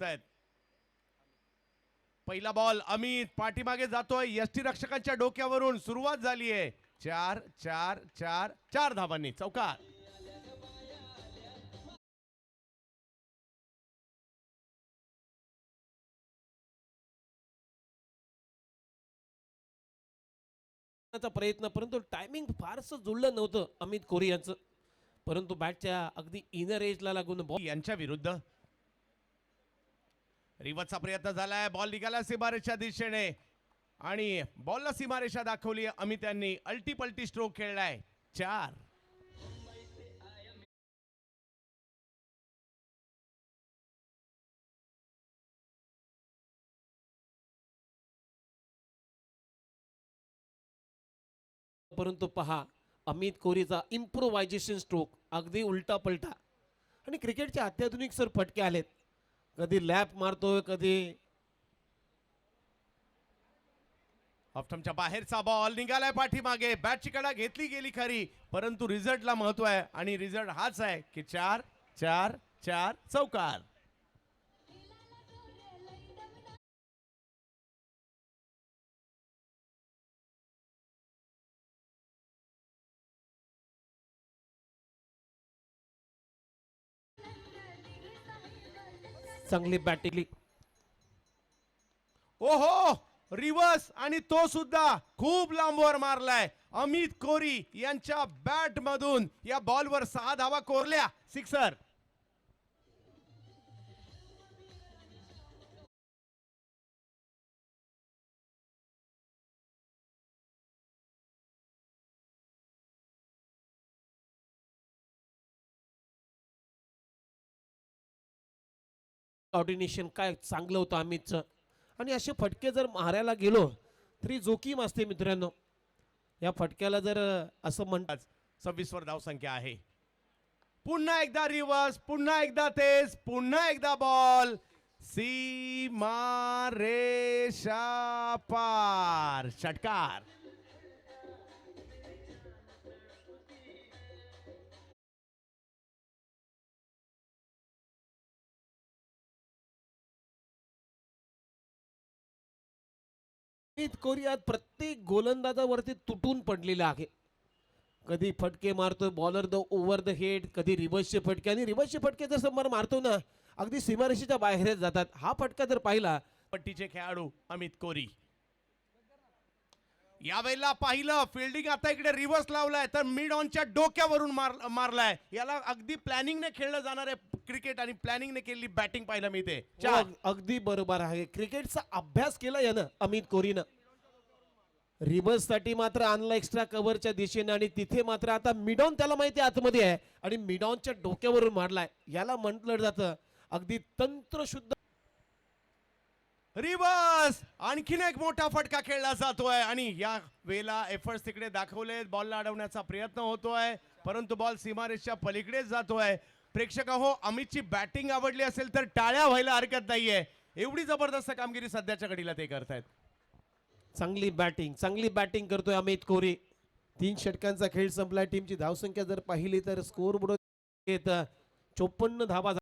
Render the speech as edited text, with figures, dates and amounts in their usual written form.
होत आहेत. पहिला बॉल अमित पाठीमागे जातोय, यष्टीरक्षकांच्या डोक्यावरून सुरुवात झालीये. 4 4 4 4 धावांनी चौकार. प्रयत्न, परंतु टायमिंग फारसं जुळलं नव्हतं अमित कोरी यांचं, परंतु बॅटच्या अगदी इनर एजला लागून बॉल यांच्या विरुद्ध रिवर्सचा प्रयत्न झालाय. बॉल निघाला सीमारेषा दिशेने आणि बॉलला सीमारेषा दाखवली. अमित यांनी अल्टी पल्टी स्ट्रोक खेळलाय. 4 परंतु पहा अमित कोरीचा इम्प्रोव्हायझेशन स्ट्रोक अगदी उलटा पलटा. आणि क्रिकेटचे अत्याधुनिक सर फटके आलेत, कधी लॅप मारतोय, कधी ऑफ्टमच्या बाहेरचा बॉल निघालाय पाठीमागे. बॅटची कडा घेतली गेली खरी, परंतु रिझल्टला महत्व आहे आणि रिझल्ट हाच आहे की 4 4 4 चौकार. चांगली बॅटिंग. ओहो, रिवर्स आणि तो सुद्धा खूप लांबवर मारलाय. अमित कोरी यांच्या बॅट मधून या बॉलवर 6 धावा कोरल्या. सिक्सर. ऑर्डिनेशन काय चांगलं होतं अमितचं. आणि असे फटके जर मारायला गेलो तरी जोखीम असते मित्रांनो. या फटक्याला जर असं म्हणतात 26 वर धावसंख्या आहे. पुन्हा एकदा रिवर्स, पुन्हा एकदा तेज, पुन्हा एकदा बॉल सीमा रेषा पार. षटकार. अमित कोरी प्रत्येक गोलंदाजावरती तुटून पडलेला आहे. कधी फटके मारतोय bowler the over the head, कधी रिव्हर्सचे फटके. आणि रिव्हर्सचे फटके जर समोर मारतो ना अगदी सीमारेषेच्या बाहेरच जातात. हा फटका जर पाहिला पट्टीचे खेळाडू अमित कोरी. यावेळेला पाहिलं फिल्डिंग आता इकडे रिव्हर्स लावलाय तर मिड ऑनच्या डोक्यावरून मारलाय. याला अगदी प्लॅनिंगने खेळलं जाणार आहे क्रिकेट आणि प्लॅनिंगने केलेली बॅटिंग पाहायला मिळते. अगदी बरोबर आहे. क्रिकेटचा अभ्यास केला यानं अमित कोरीनं. रिव्हर्स साठी मात्र आणला एक्स्ट्रा कव्हरच्या दिशेने आणि तिथे मात्र आता मिडॉन त्याला माहिती आतमध्ये आहे आणि मिडॉनच्या डोक्यावरून मारलाय. याला म्हटलं जातं अगदी तंत्रशुद्ध रिवर्स. आणखीन एक मोठा फटका खेळला जातोय आणि या वेळेला एफर्ट्स तिकडे दाखवले. बॉलला अडवण्याचा प्रयत्न होतोय परंतु बॉल सीमारेषच्या पलीकडेच जातोय. प्रेक्षक हो, अमितची बॅटिंग आवडली असेल तर टाळ्या व्हायला हरकत नाहीये. एवढी जबरदस्त कामगिरी सध्याच्या घडीला ते करतायत. चांगली बॅटिंग करतोय अमित कोरी. 3 षटकांचा खेळ संपला. टीमची धावसंख्या जर पाहिली तर स्कोर बोर्ड 54 धावा.